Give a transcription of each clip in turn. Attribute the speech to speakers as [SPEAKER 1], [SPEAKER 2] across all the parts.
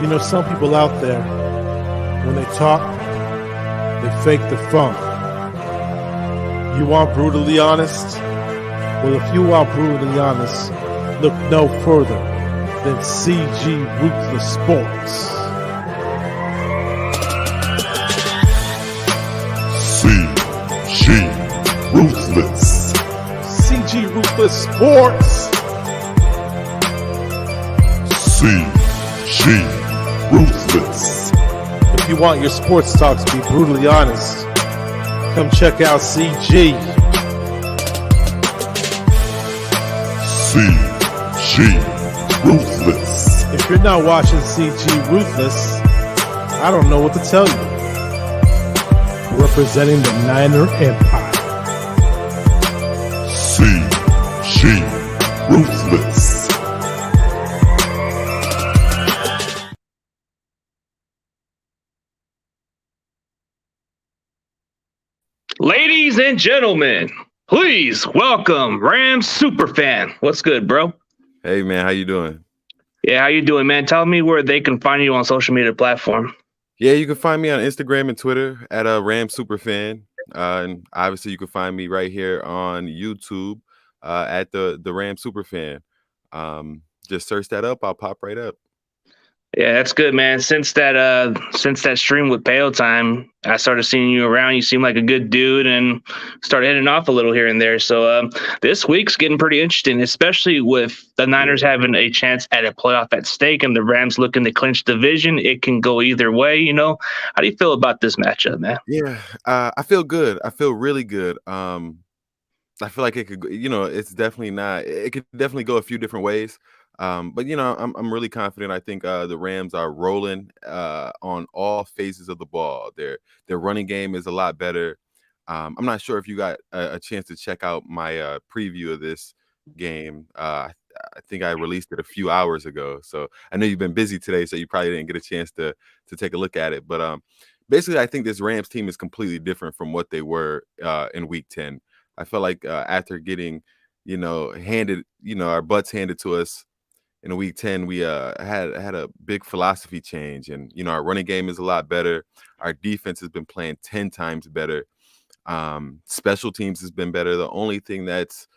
[SPEAKER 1] You know, some people out there, when they talk, they fake the funk. You want brutally honest? Well, if you want brutally honest, look no further than CG Ruthless Sports.
[SPEAKER 2] CG Ruthless.
[SPEAKER 1] CG Ruthless Sports.
[SPEAKER 2] CG Ruthless.
[SPEAKER 1] If you want your sports talk to be brutally honest, come check out CG.
[SPEAKER 2] CG Ruthless.
[SPEAKER 1] If you're not watching CG Ruthless, I don't know what to tell you. Representing the Niner Empire.
[SPEAKER 2] CG Ruthless.
[SPEAKER 3] Ladies and gentlemen, please welcome Rams Superfan. What's good, bro?
[SPEAKER 4] Hey, man, how you doing?
[SPEAKER 3] Yeah, how you doing, man? Tell me where they can find you on social media platform.
[SPEAKER 4] Yeah, you can find me on Instagram and Twitter at Ram Superfan. And obviously, you can find me right here on YouTube at the Ram Superfan. Just search that up. I'll pop right up.
[SPEAKER 3] Yeah, that's good, man. Since that stream with Pale Time, I started seeing you around. You seem like a good dude and started heading off a little here and there. So this week's getting pretty interesting, especially with the Niners having a chance at a playoff at stake and the Rams looking to clinch division. It can go either way, you know. How do you feel about this matchup, man?
[SPEAKER 4] Yeah, I feel good. I feel really good. I feel like it could, it's definitely not. It could definitely go a few different ways. But I'm really confident. I think the Rams are rolling on all phases of the ball. Their running game is a lot better. I'm not sure if you got a chance to check out my preview of this game. I think I released it a few hours ago. So I know you've been busy today, so you probably didn't get a chance to take a look at it. But basically, I think this Rams team is completely different from what they were in Week 10. I felt like after getting, handed, our butts handed to us in Week 10, we had a big philosophy change, and our running game is a lot better. Our defense has been playing 10 times better. Special teams has been better. The only thing that's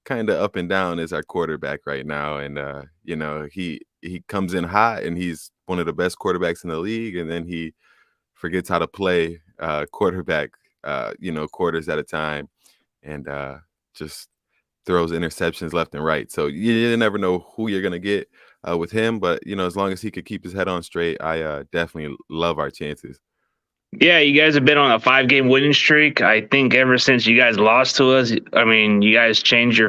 [SPEAKER 4] kind of up and down is our quarterback right now, and he comes in hot, and he's one of the best quarterbacks in the league, and then he forgets how to play quarterback, quarters at a time, and just throws interceptions left and right. So you never know who you're going to get with him. But, as long as he could keep his head on straight, I definitely love our chances.
[SPEAKER 3] Yeah, you guys have been on a 5-game winning streak. I think ever since you guys lost to us, I mean, you guys changed a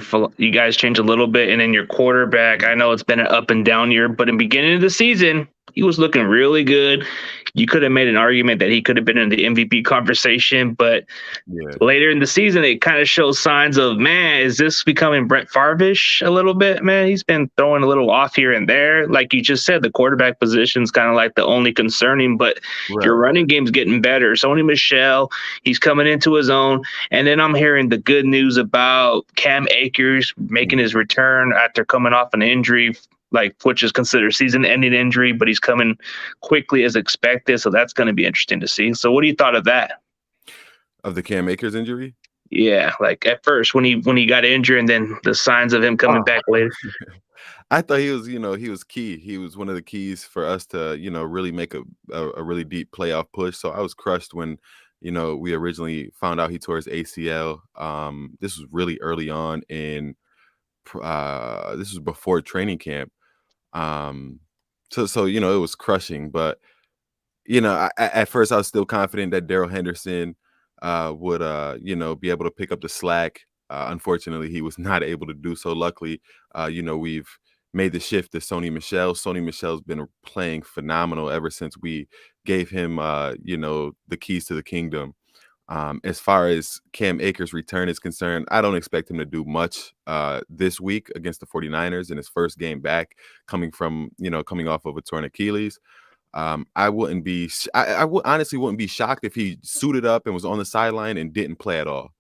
[SPEAKER 3] little bit, and then your quarterback. I know it's been an up and down year, but in the beginning of the season, he was looking really good. You could have made an argument that he could have been in the MVP conversation, but later in the season, it kind of shows signs of, man, is this becoming Brett Favre-ish a little bit, man? He's been throwing a little off here and there. Like you just said, the quarterback position is kind of like the only concerning, but your running game's getting better. Sony Michel, he's coming into his own. And then I'm hearing the good news about Cam Akers making his return after coming off an injury, which is considered season-ending injury, but he's coming quickly as expected. So that's going to be interesting to see. So what do you thought of that?
[SPEAKER 4] Of the Cam Akers injury?
[SPEAKER 3] Yeah, like at first when he got injured, and then the signs of him coming back later.
[SPEAKER 4] I thought he was, he was key. He was one of the keys for us to, really make a really deep playoff push. So I was crushed when, we originally found out he tore his ACL. This was really early on this was before training camp. So it was crushing, but at first I was still confident that Darrell Henderson would be able to pick up the slack. Unfortunately, he was not able to do so. Luckily, we've made the shift to Sony Michel. Sony Michel's been playing phenomenal ever since we gave him the keys to the kingdom. As far as Cam Akers' return is concerned, I don't expect him to do much this week against the 49ers in his first game back, coming off of a torn Achilles. I honestly wouldn't be shocked if he suited up and was on the sideline and didn't play at all.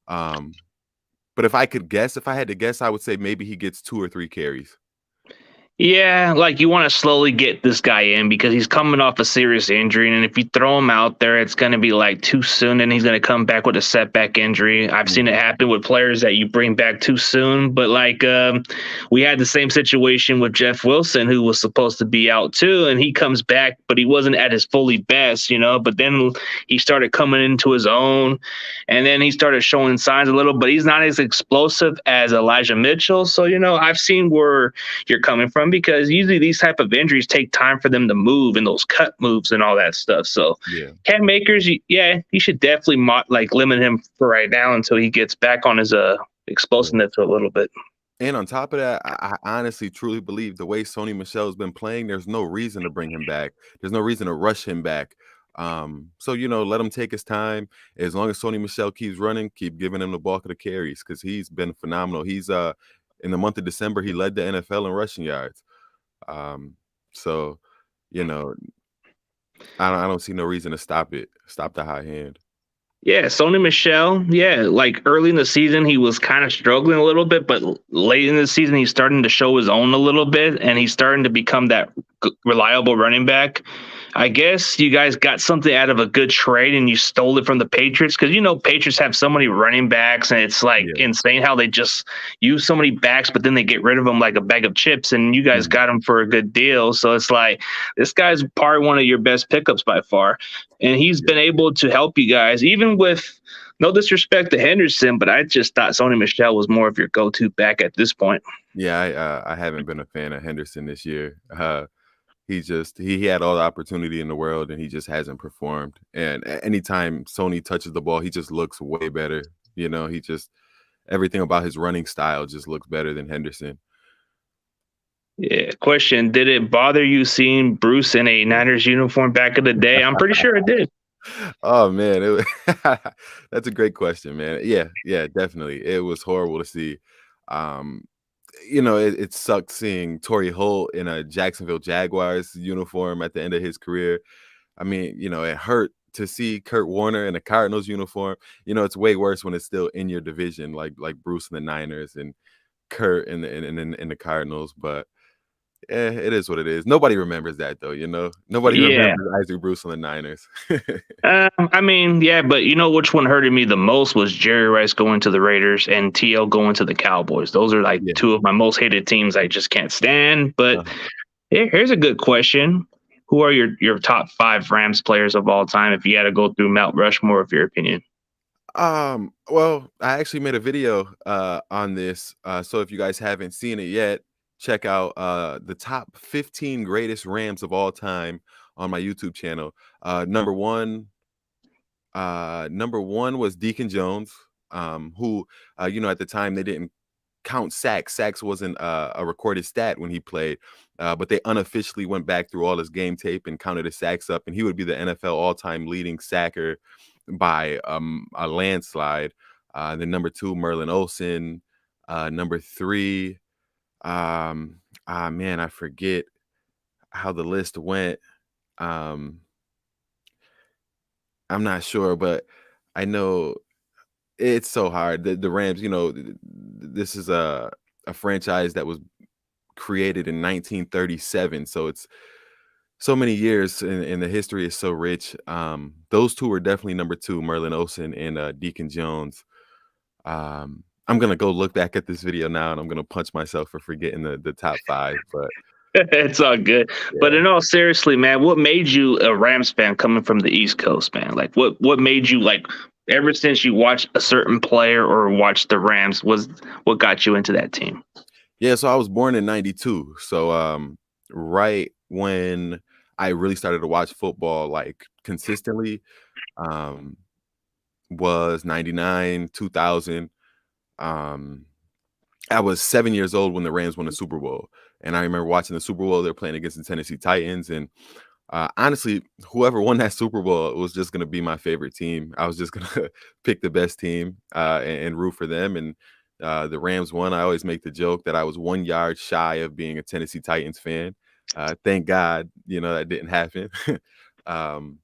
[SPEAKER 4] But if I had to guess, I would say maybe he gets 2 or 3 carries.
[SPEAKER 3] Yeah, like you want to slowly get this guy in because he's coming off a serious injury, and if you throw him out there, it's going to be like too soon, and he's going to come back with a setback injury. I've seen it
[SPEAKER 4] Mhm.
[SPEAKER 3] happen with players that you bring back too soon, but like we had the same situation with Jeff Wilson, who was supposed to be out too, and he comes back, but he wasn't at his fully best, you know. But then he started coming into his own, and then he started showing signs a little, but he's not as explosive as Elijah Mitchell. So you know, I've seen where you're coming from because usually these type of injuries take time for them to move and those cut moves and all that stuff. So
[SPEAKER 4] Yeah.
[SPEAKER 3] Cam Makers, yeah, you should definitely like limit him for right now until he gets back on his
[SPEAKER 4] Yeah.
[SPEAKER 3] explosiveness a little bit.
[SPEAKER 4] And on top of that, I honestly truly believe the way Sony Michel's been playing, there's no reason to bring him back. There's no reason to rush him back. So let him take his time. As long as Sony Michel keeps running, keep giving him the bulk of the carries because he's been phenomenal. He's in the month of December, he led the NFL in rushing yards. Um, so you know, I don't see no reason to stop it. Stop the high hand.
[SPEAKER 3] Yeah, Sony Michel. Yeah, like early in the season, he was kind of struggling a little bit, but late in the season, he's starting to show his own a little bit, and he's starting to become that reliable running back. I guess you guys got something out of a good trade and you stole it from the Patriots because you know Patriots have so many running backs and it's like
[SPEAKER 4] Yeah.
[SPEAKER 3] insane how they just use so many backs, but then they get rid of them like a bag of chips. And you guys
[SPEAKER 4] Mhm.
[SPEAKER 3] got him for a good deal, so it's like this guy's probably one of your best pickups by far, and he's
[SPEAKER 4] Yeah.
[SPEAKER 3] been able to help you guys even with. No disrespect to Henderson, but I just thought Sony Michel was more of your go-to back at this point.
[SPEAKER 4] Yeah, I haven't been a fan of Henderson this year. He had all the opportunity in the world and he just hasn't performed. And anytime Sony touches the ball, he just looks way better. He just everything about his running style just looks better than Henderson.
[SPEAKER 3] Yeah. Question: did it bother you seeing Bruce in a Niners uniform back in the day? I'm pretty sure it did.
[SPEAKER 4] Oh man, that's a great question, man. Yeah, yeah, definitely. It was horrible to see. Um, it sucked seeing Torrey Holt in a Jacksonville Jaguars uniform at the end of his career. I mean, it hurt to see Kurt Warner in a Cardinals uniform. It's way worse when it's still in your division, like Bruce in the Niners and Kurt in the Cardinals. But it is what it is. Nobody remembers that though. Nobody
[SPEAKER 3] Yeah.
[SPEAKER 4] remembers Isaac Bruce on the Niners.
[SPEAKER 3] I mean, yeah, but you know which one hurted me the most was Jerry Rice going to the Raiders and TL going to the Cowboys. Those are like
[SPEAKER 4] Yeah.
[SPEAKER 3] two of my most hated teams I just can't stand. But
[SPEAKER 4] Uh-huh.
[SPEAKER 3] here's a good question. Who are your top five Rams players of all time if you had to go through Mount Rushmore of your opinion?
[SPEAKER 4] Well, I actually made a video on this. So if you guys haven't seen it yet, check out the top 15 greatest Rams of all time on my YouTube channel. Number one was Deacon Jones, who at the time they didn't count sacks. Sacks wasn't a recorded stat when he played, but they unofficially went back through all his game tape and counted his sacks up, and he would be the NFL all-time leading sacker by a landslide. Then number two, Merlin Olsen. Number three, man, I forget how the list went. Um, I'm not sure, but I know it's so hard. The Rams, this is a franchise that was created in 1937, so it's so many years and the history is so rich. Those two were definitely number two, Merlin Olsen and Deacon Jones. I'm gonna go look back at this video now and I'm gonna punch myself for forgetting the top five, but
[SPEAKER 3] It's all good. But
[SPEAKER 4] yeah.
[SPEAKER 3] in all seriously, man, what made you a Rams fan coming from the East Coast, man? Like what made you like ever since you watched a certain player or watched the Rams was what got you into that team?
[SPEAKER 4] Yeah, so I was born in 92. So right when I really started to watch football like consistently, um was 99, 2000. Um I was 7 years old when the Rams won the Super Bowl, and I remember watching the Super Bowl. They're playing against the Tennessee Titans, and honestly, whoever won that Super Bowl was just gonna be my favorite team. I was just gonna pick the best team and root for them. And the Rams won. I always make the joke that I was 1 yard shy of being a Tennessee Titans fan. Thank God, that didn't happen. um,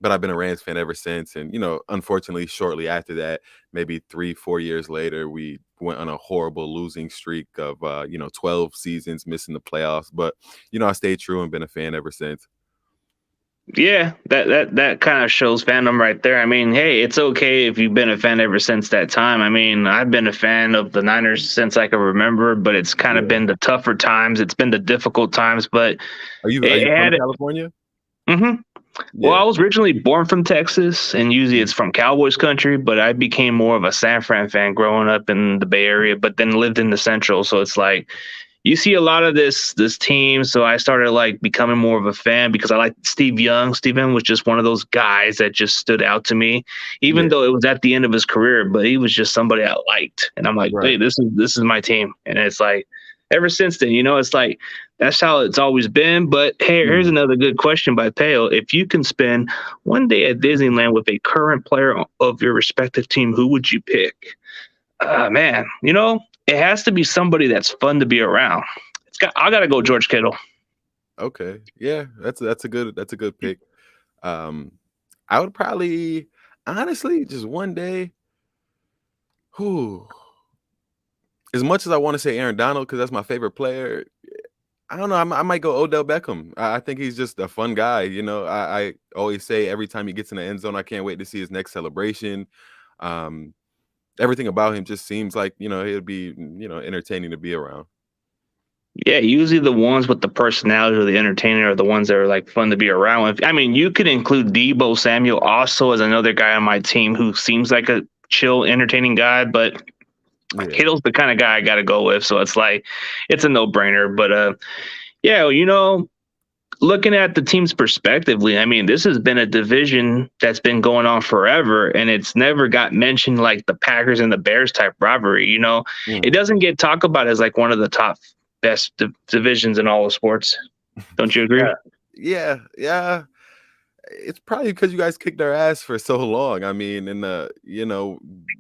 [SPEAKER 4] but I've been a Rams fan ever since. And, unfortunately, shortly after that, maybe 3-4 years later, we went on a horrible losing streak of, 12 seasons missing the playoffs. But, I stayed true and been a fan ever since.
[SPEAKER 3] Yeah, that kind of shows fandom right there. I mean, hey, it's okay if you've been a fan ever since that time. I mean, I've been a fan of the Niners since I can remember, but it's kind of been the tougher times. It's been the difficult times, but
[SPEAKER 4] Are you
[SPEAKER 3] it
[SPEAKER 4] from
[SPEAKER 3] had it.
[SPEAKER 4] California?
[SPEAKER 3] Mhm. Well,
[SPEAKER 4] Yeah.
[SPEAKER 3] I was originally born from Texas, and usually
[SPEAKER 4] Mm.
[SPEAKER 3] it's from Cowboys country, but I became more of a San Fran fan growing up in the Bay Area, but then lived in the Central. So it's like you see a lot of this team. So I started like becoming more of a fan because I liked Steve Young. Steve Young was just one of those guys that just stood out to me, even
[SPEAKER 4] Yeah.
[SPEAKER 3] though it was at the end of his career, but he was just somebody I liked. And I'm like,
[SPEAKER 4] Right.
[SPEAKER 3] hey, this is my team. And it's like ever since then, it's like that's how it's always been. But hey, here's
[SPEAKER 4] Mm.
[SPEAKER 3] another good question by Pale. If you can spend one day at Disneyland with a current player of your respective team, who would you pick? Man, it has to be somebody that's fun to be around. I gotta go George Kittle.
[SPEAKER 4] Okay. Yeah, that's a good pick. Um, I would probably honestly just one day. Whew, as much as I want to say Aaron Donald because that's my favorite player, I don't know. I might go Odell Beckham. I think he's just a fun guy. I always say every time he gets in the end zone, I can't wait to see his next celebration. Um, Everything about him just seems like he'd be entertaining to be around.
[SPEAKER 3] Yeah, usually the ones with the personality or the entertainer are the ones that are like fun to be around with. I mean, you could include Debo Samuel also as another guy on my team who seems like a chill, entertaining guy, but
[SPEAKER 4] Yeah.
[SPEAKER 3] Kittle's the kind of guy I got to go with. So it's like, it's a no brainer. But yeah, looking at the team's perspectively, I mean, this has been a division that's been going on forever, and it's never got mentioned like the Packers and the Bears type rivalry. It
[SPEAKER 4] Mm.
[SPEAKER 3] doesn't get talked about as like one of the top best divisions in all of sports. Don't you agree?
[SPEAKER 4] Yeah. It's probably because you guys kicked our ass for so long. I mean, in the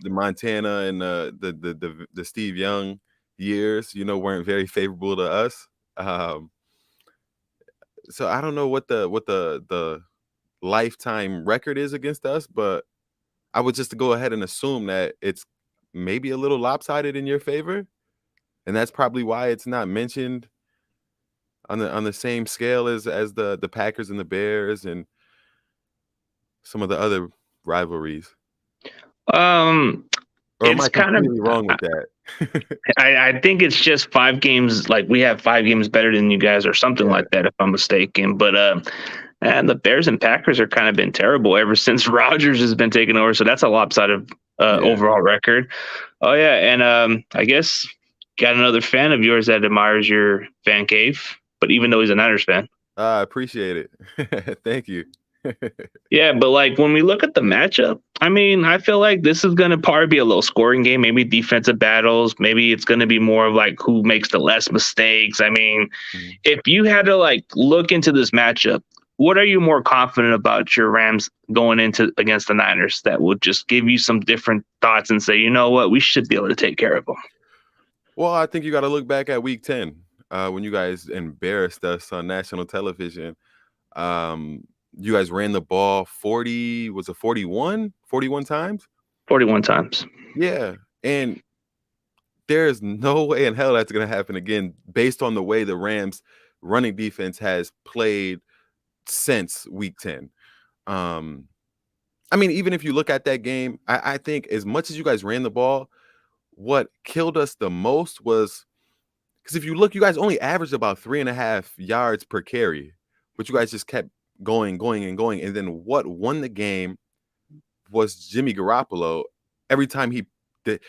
[SPEAKER 4] Montana and the Steve Young years, weren't very favorable to us. Um, so I don't know what the lifetime record is against us, but I would just go ahead and assume that it's maybe a little lopsided in your favor, and that's probably why it's not mentioned on the same scale as the Packers and the Bears and some of the other rivalries.
[SPEAKER 3] Um,
[SPEAKER 4] Or am
[SPEAKER 3] it's
[SPEAKER 4] I
[SPEAKER 3] kind of.
[SPEAKER 4] completely wrong with that?
[SPEAKER 3] I think it's just 5 games. Like we have 5 games better than you guys, or something
[SPEAKER 4] Yeah,
[SPEAKER 3] like that, if I'm mistaken. But and the Bears and Packers are kind of been terrible ever since Rodgers has been taken over. So that's a lopsided
[SPEAKER 4] yeah.
[SPEAKER 3] overall record. Oh yeah, and I guess got another fan of yours that admires your fan cave, but even though he's a Niners fan.
[SPEAKER 4] I appreciate it. Thank you.
[SPEAKER 3] Yeah, but like when we look at the matchup, I mean, I feel like this is going to probably be a low scoring game, maybe defensive battles. Maybe it's going to be more of like who makes the less mistakes. I mean,
[SPEAKER 4] Mhm.
[SPEAKER 3] if you had to like look into this matchup, what are you more confident about your Rams going into against the Niners that would just give you some different thoughts and say, you know what, we should be able to take care of them?
[SPEAKER 4] Well, I think you got to look back at Week 10 when you guys embarrassed us on national television. Um, you guys ran the ball 40, was it 41? 41 times?
[SPEAKER 3] 41 times.
[SPEAKER 4] Yeah. And there's no way in hell that's going to happen again based on the way the Rams running defense has played since Week 10. I mean, even if you look at that game, I think as much as you guys ran the ball, what killed us the most was because if you look, you guys only averaged about 3.5 yards per carry, but you guys just kept going, and going. And then what won the game was Jimmy Garoppolo. Every time he did,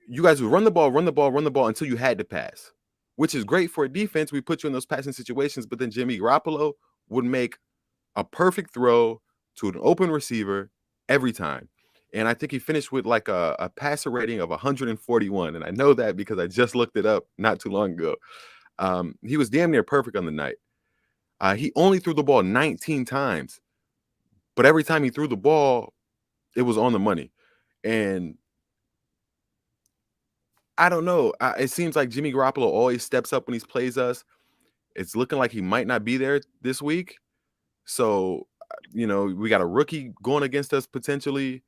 [SPEAKER 4] you guys would run the ball, run the ball, run the ball until you had to pass, which is great for a defense. We put you in those passing situations, but then Jimmy Garoppolo would make a perfect throw to an open receiver every time. And I think he finished with like a passer rating of 141. And I know that because I just looked it up not too long ago. He was damn near perfect on the night. He only threw the ball 19 times, but every time he threw the ball, it was on the money. And I don't know. It seems like Jimmy Garoppolo always steps up when he plays us. It's looking like he might not be there this week. So we got a rookie going against us potentially.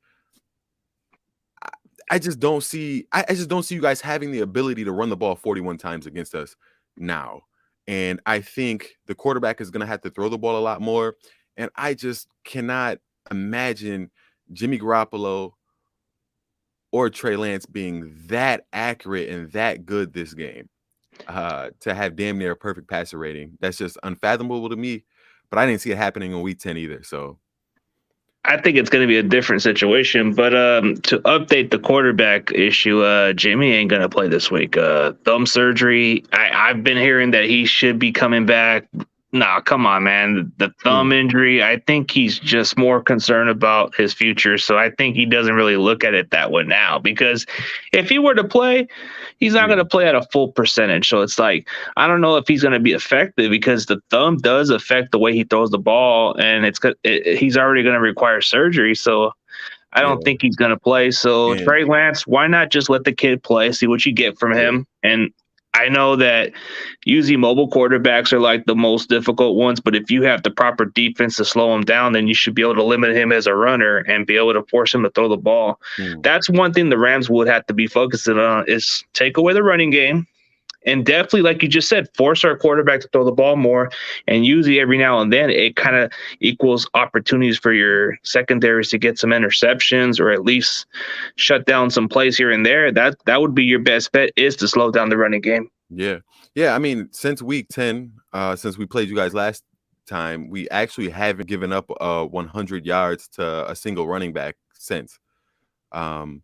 [SPEAKER 4] I just don't see. I just don't see you guys having the ability to run the ball 41 times against us now. And I think the quarterback is going to have to throw the ball a lot more. And I just cannot imagine Jimmy Garoppolo or Trey Lance being that accurate and that good this game to have damn near a perfect passer rating. That's just unfathomable to me. But I didn't see it happening in week 10 either. So
[SPEAKER 3] I think it's going to be a different situation, but to update the quarterback issue, Jimmy ain't going to play this week. Thumb surgery. I've been hearing that he should be coming back. Nah, come on, man. The thumb injury, I think he's just more concerned about his future. So I think he doesn't really look at it that way now, because if he were to play, he's not going to play at a full percentage. So it's like, I don't know if he's going to be effective, because the thumb does affect the way he throws the ball, and he's already going to require surgery. So I don't think he's going to play. So Trey Lance, why not just let the kid play, see what you get from him? And I know that usually mobile quarterbacks are like the most difficult ones, but if you have the proper defense to slow him down, then you should be able to limit him as a runner and be able to force him to throw the ball. That's one thing the Rams would have to be focusing on, is take away the running game. And definitely, like you just said, force our quarterback to throw the ball more. And usually every now and then it kind of equals opportunities for your secondaries to get some interceptions, or at least shut down some plays here and there. That would be your best bet, is to slow down the running game.
[SPEAKER 4] Yeah. I mean, since week 10, since we played you guys last time, we actually haven't given up 100 yards to a single running back since. And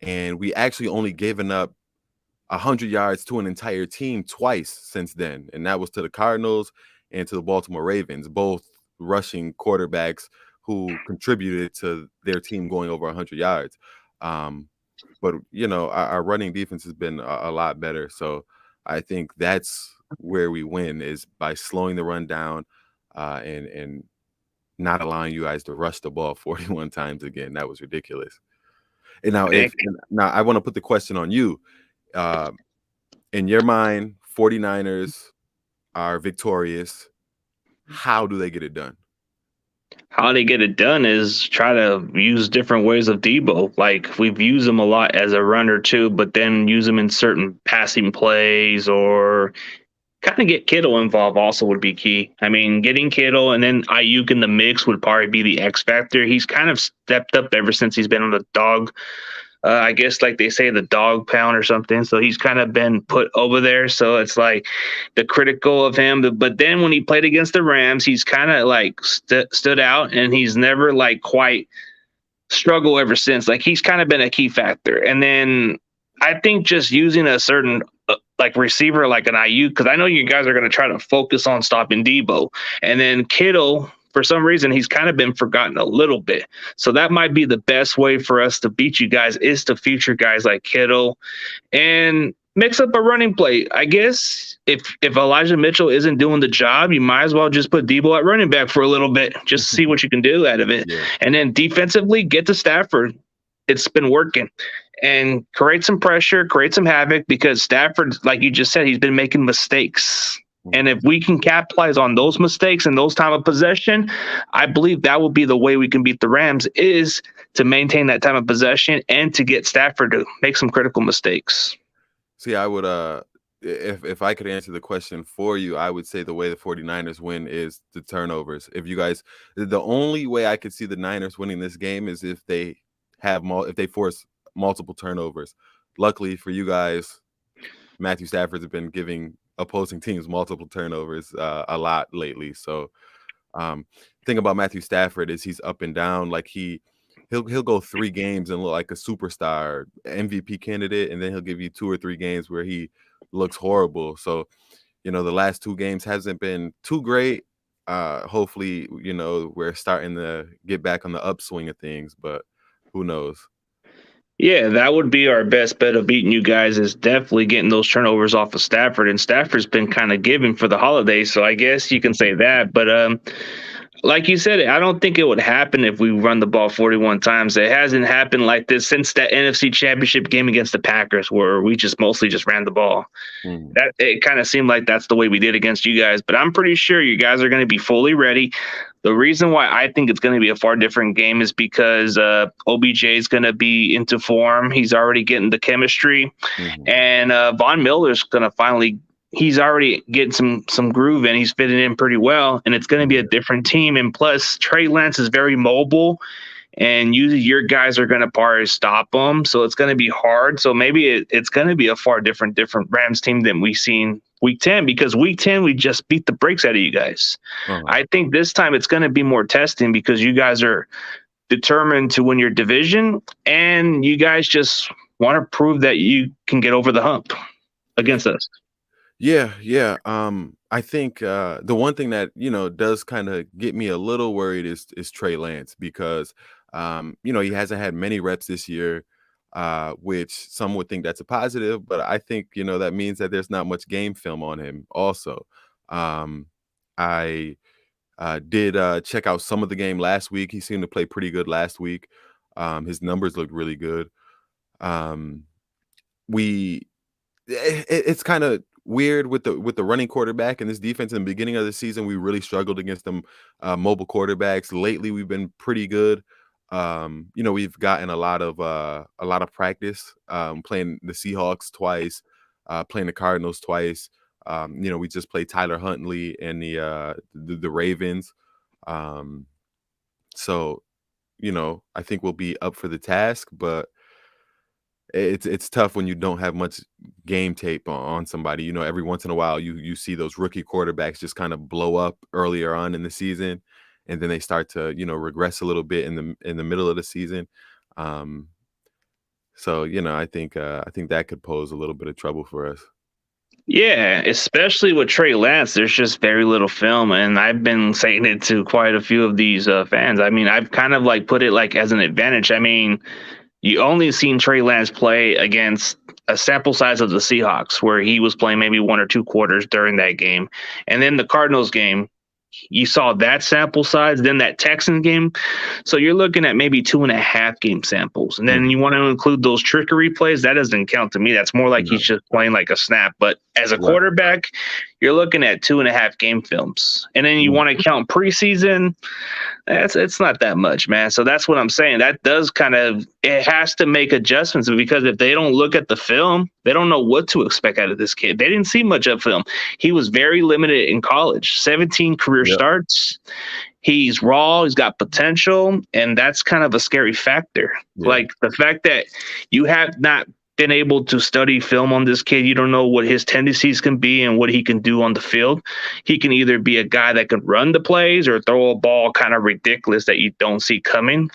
[SPEAKER 4] we actually only given up 100 yards to an entire team twice since then, and that was to the Cardinals and to the Baltimore Ravens, both rushing quarterbacks who contributed to their team going over 100 yards. But our running defense has been a lot better, so I think that's where we win, is by slowing the run down and not allowing you guys to rush the ball 41 times again. That was ridiculous. And now I want to put the question on you. In your mind, 49ers are victorious. How do they get it done?
[SPEAKER 3] How they get it done is try to use different ways of Debo. Like, we've used him a lot as a runner too, but then use him in certain passing plays, or kind of get Kittle involved also would be key. I mean, getting Kittle and then Ayuk in the mix would probably be the X factor. He's kind of stepped up ever since he's been on the dog. I guess, like they say, the dog pound or something. So he's kind of been put over there. So it's like the critical of him. But then when he played against the Rams, he's kind of like stood out, and he's never like quite struggled ever since. Like, he's kind of been a key factor. And then I think just using a certain like receiver like an Ayuk, because I know you guys are going to try to focus on stopping Debo. And then Kittle, for some reason, he's kind of been forgotten a little bit. So that might be the best way for us to beat you guys, is to feature guys like Kittle and mix up a running play. I guess if Elijah Mitchell isn't doing the job, you might as well just put Debo at running back for a little bit, just see what you can do out of it. Yeah. And then defensively, get to Stafford. It's been working. And create some pressure, create some havoc, because Stafford, like you just said, he's been making mistakes. And if we can capitalize on those mistakes and those time of possession, I believe that will be the way we can beat the Rams, is to maintain that time of possession and to get Stafford to make some critical mistakes.
[SPEAKER 4] See, I would, if I could answer the question for you, I would say the way the 49ers win is the turnovers. The only way I could see the Niners winning this game is if they force multiple turnovers. Luckily for you guys, Matthew Stafford's been giving opposing teams multiple turnovers a lot lately. So thing about Matthew Stafford is he's up and down. Like he'll go 3 games and look like a superstar MVP candidate, and then he'll give you 2 or 3 games where he looks horrible. So the last 2 games hasn't been too great. Hopefully we're starting to get back on the upswing of things, but who knows?
[SPEAKER 3] Yeah, that would be our best bet of beating you guys, is definitely getting those turnovers off of Stafford. And Stafford's been kind of giving for the holidays, so I guess you can say that. But like you said, I don't think it would happen if we run the ball 41 times. It hasn't happened like this since that NFC Championship game against the Packers, where we mostly just ran the ball. That it kind of seemed like that's the way we did against you guys. But I'm pretty sure you guys are going to be fully ready. The reason why I think it's going to be a far different game is because OBJ is going to be into form. He's already getting the chemistry, and Von Miller's going to finally. He's already getting some groove in. He's fitting in pretty well, and it's going to be a different team. And plus, Trey Lance is very mobile, and usually your guys are going to probably stop him. So it's going to be hard. So maybe it's going to be a far different Rams team than we've seen week 10, because week 10, we just beat the brakes out of you guys. I think this time it's going to be more testing because you guys are determined to win your division, and you guys just want to prove that you can get over the hump against us.
[SPEAKER 4] Yeah. I think the one thing that does kind of get me a little worried is Trey Lance, because he hasn't had many reps this year, which some would think that's a positive, but I think that means that there's not much game film on him. Also, I did check out some of the game last week. He seemed to play pretty good last week. His numbers looked really good. It's kind of weird with the running quarterback in this defense. In the beginning of the season, we really struggled against them mobile quarterbacks. Lately, we've been pretty good. We've gotten a lot of practice playing the Seahawks twice, playing the Cardinals twice. We just played Tyler Huntley and the Ravens. So I think we'll be up for the task, but it's tough when you don't have much game tape on somebody. Every once in a while you see those rookie quarterbacks just kind of blow up earlier on in the season, and then they start to regress a little bit in the middle of the season. So I think that could pose a little bit of trouble for us.
[SPEAKER 3] Yeah, especially with Trey Lance, there's just very little film, and I've been saying it to quite a few of these fans. I mean, I've kind of put it as an advantage. I mean, you only seen Trey Lance play against a sample size of the Seahawks, where he was playing maybe 1 or 2 quarters during that game. And then the Cardinals game, you saw that sample size, then that Texans game. So you're looking at maybe 2.5 game samples. And then you want to include those trickery plays. That doesn't count to me. That's more like he's just playing like a snap. But as a quarterback, you're looking at 2.5 game films. And then you want to count preseason. It's not that much, man. So that's what I'm saying. That does it has to make adjustments, because if they don't look at the film, they don't know what to expect out of this kid. They didn't see much of film. He was very limited in college, 17 career starts. He's raw. He's got potential. And that's kind of a scary factor. Yeah. The fact that you have not been able to study film on this kid. You don't know what his tendencies can be and what he can do on the field. He can either be a guy that can run the plays or throw a ball kind of ridiculous that you don't see coming.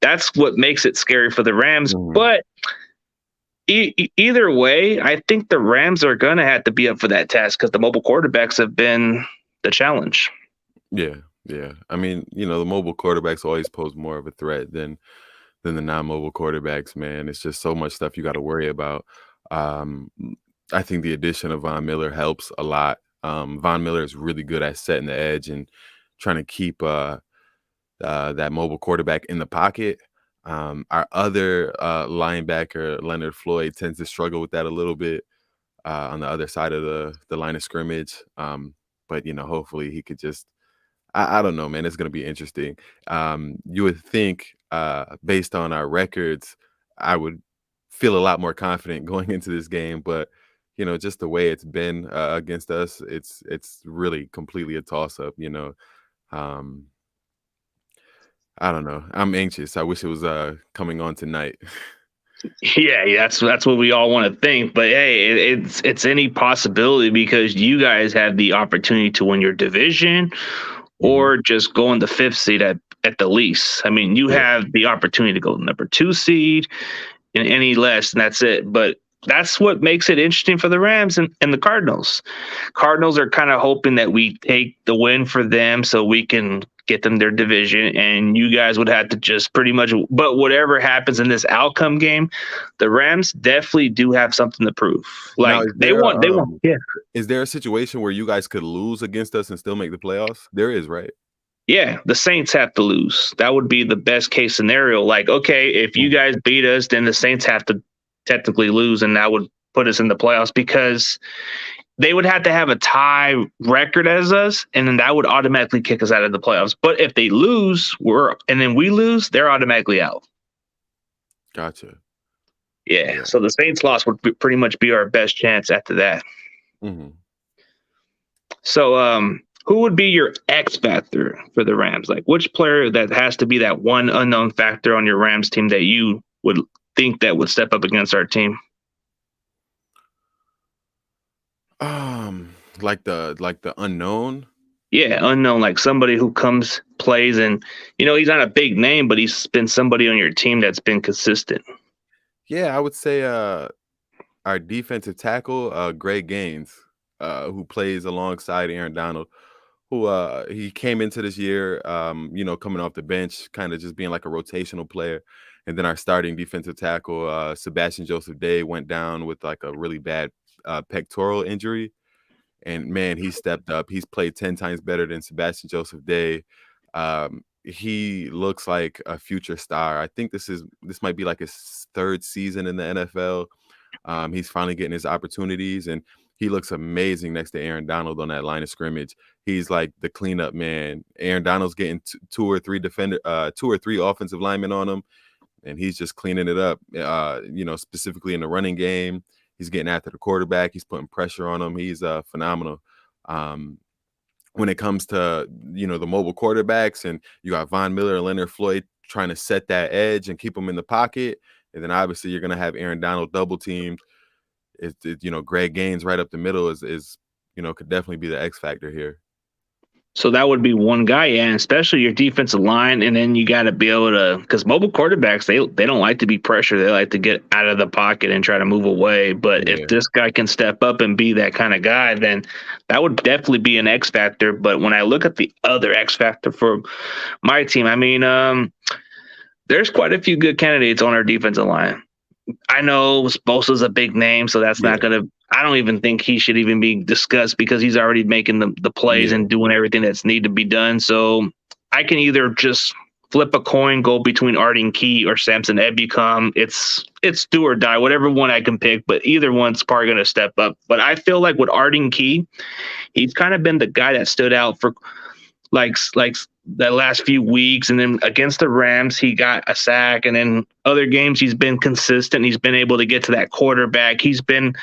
[SPEAKER 3] That's what makes it scary for the Rams. But either way, I think the Rams are going to have to be up for that task, because the mobile quarterbacks have been the challenge.
[SPEAKER 4] Yeah. I mean, the mobile quarterbacks always pose more of a threat than the non-mobile quarterbacks, man. It's just so much stuff you got to worry about. I think the addition of Von Miller helps a lot. Von Miller is really good at setting the edge and trying to keep that mobile quarterback in the pocket. Our other linebacker, Leonard Floyd, tends to struggle with that a little bit on the other side of the line of scrimmage. But hopefully he could just, I don't know, man. It's going to be interesting. You would think, based on our records, I would feel a lot more confident going into this game. But just the way it's been against us, it's really completely a toss-up. I don't know. I'm anxious. I wish it was coming on tonight.
[SPEAKER 3] Yeah, that's what we all want to think. But hey, it's any possibility, because you guys have the opportunity to win your division or just go in the 5th seed at the least. I mean, you have the opportunity to go number 2 seed in any less, and that's it. But that's what makes it interesting for the Rams and the Cardinals. Cardinals are kind of hoping that we take the win for them so we can get them their division, and you guys would have to just pretty much, but whatever happens in this outcome game, the Rams definitely do have something to prove. They want. Yeah.
[SPEAKER 4] Is there a situation where you guys could lose against us and still make the playoffs? There is, right?
[SPEAKER 3] Yeah, the Saints have to lose. That would be the best case scenario. Okay, if you guys beat us, then the Saints have to technically lose, and that would put us in the playoffs, because they would have to have a tie record as us, and then that would automatically kick us out of the playoffs. But if they lose, and then we lose, they're automatically out.
[SPEAKER 4] Gotcha.
[SPEAKER 3] Yeah.
[SPEAKER 4] Yeah.
[SPEAKER 3] So the Saints loss would pretty much be our best chance after that.
[SPEAKER 4] Hmm.
[SPEAKER 3] So, who would be your X factor for the Rams? Like, which player that has to be that one unknown factor on your Rams team that you would think that would step up against our team?
[SPEAKER 4] Like the unknown.
[SPEAKER 3] Yeah, unknown, like somebody who comes, plays, and he's not a big name, but he's been somebody on your team that's been consistent.
[SPEAKER 4] Yeah, I would say our defensive tackle, Greg Gaines, who plays alongside Aaron Donald, who he came into this year, coming off the bench, kind of just being like a rotational player. And then our starting defensive tackle, Sebastian Joseph Day, went down with like a really bad pectoral injury. And man, he stepped up. He's played 10 times better than Sebastian Joseph Day. He looks like a future star. I think this might be like his third season in the NFL. He's finally getting his opportunities, and he looks amazing next to Aaron Donald on that line of scrimmage. He's like the cleanup man. Aaron Donald's getting two or three offensive linemen on him, and he's just cleaning it up. Specifically in the running game, he's getting after the quarterback. He's putting pressure on him. He's phenomenal. When it comes to the mobile quarterbacks, and you got Von Miller and Leonard Floyd trying to set that edge and keep them in the pocket, and then obviously you're going to have Aaron Donald double teamed. Greg Gaines right up the middle is could definitely be the X factor here.
[SPEAKER 3] So that would be one guy, and especially your defensive line, and then you got to be able to, because mobile quarterbacks, they don't like to be pressured. They like to get out of the pocket and try to move away. But if this guy can step up and be that kind of guy, then that would definitely be an X factor. But when I look at the other X factor for my team, I mean, there's quite a few good candidates on our defensive line. I know Bosa's a big name, so that's not going to – I don't even think he should even be discussed because he's already making the plays and doing everything that's need to be done. So I can either just flip a coin, go between Arden Key or Samson Ebukam. It's do or die, whatever one I can pick, but either one's probably going to step up. But I feel like with Arden Key, he's kind of been the guy that stood out for like the last few weeks, and then against the Rams, he got a sack, and then other games he's been consistent. He's been able to get to that quarterback. He's been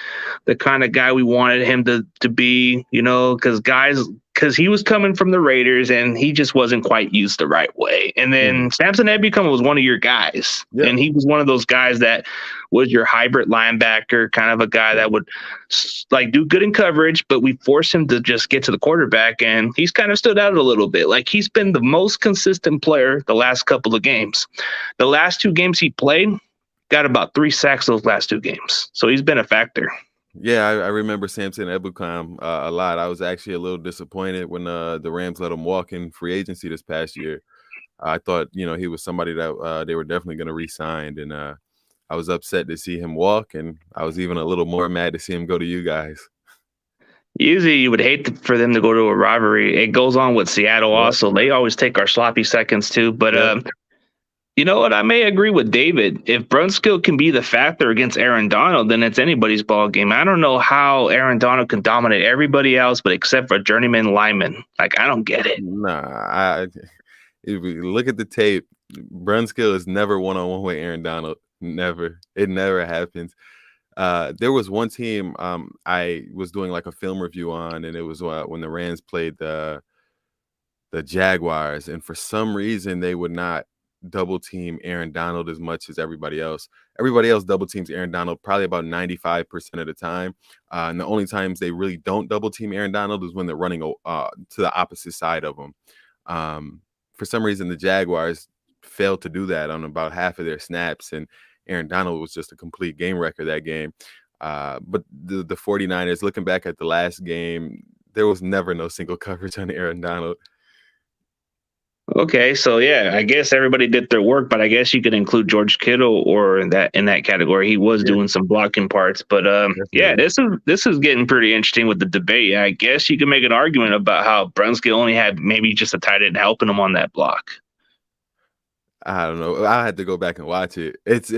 [SPEAKER 3] the kind of guy we wanted him to be, because he was coming from the Raiders and he just wasn't quite used the right way. And then Samson Ebukam was one of your guys, and he was one of those guys that was your hybrid linebacker, kind of a guy that would like do good in coverage, but we forced him to just get to the quarterback, and he's kind of stood out a little bit. Like, he's been the most consistent player the last couple of games. The last two games he played, got about 3 sacks those last 2 games. So he's been a factor.
[SPEAKER 4] Yeah, I remember Samson Ebukam a lot. I was actually a little disappointed when the Rams let him walk in free agency this past year. I thought, he was somebody that they were definitely going to re-sign, and I was upset to see him walk, and I was even a little more mad to see him go to you guys.
[SPEAKER 3] Usually you would hate for them to go to a rivalry. It goes on with Seattle also. They always take our sloppy seconds too. But you know what? I may agree with David. If Brunskill can be the factor against Aaron Donald, then it's anybody's ball game. I don't know how Aaron Donald can dominate everybody else, but except for journeyman lineman. Like, I don't get it.
[SPEAKER 4] Nah, if we look at the tape, Brunskill is never one-on-one with Aaron Donald. Never. It never happens. There was one team I was doing like a film review on, and it was when the Rams played the Jaguars, and for some reason they would not double team Aaron Donald as much as everybody else. Everybody else double teams Aaron Donald probably about 95% of the time. And the only times they really don't double team Aaron Donald is when they're running to the opposite side of him. For some reason, the Jaguars failed to do that on about half of their snaps, and Aaron Donald was just a complete game wrecker that game. But the 49ers, looking back at the last game, there was never no single coverage on Aaron Donald.
[SPEAKER 3] Okay, so yeah, I guess everybody did their work, but I guess you could include George Kittle or in that category. He was doing some blocking parts, but this is getting pretty interesting with the debate. I guess you could make an argument about how Brunskill only had maybe just a tight end helping him on that block.
[SPEAKER 4] I don't know. I had to go back and watch it. It's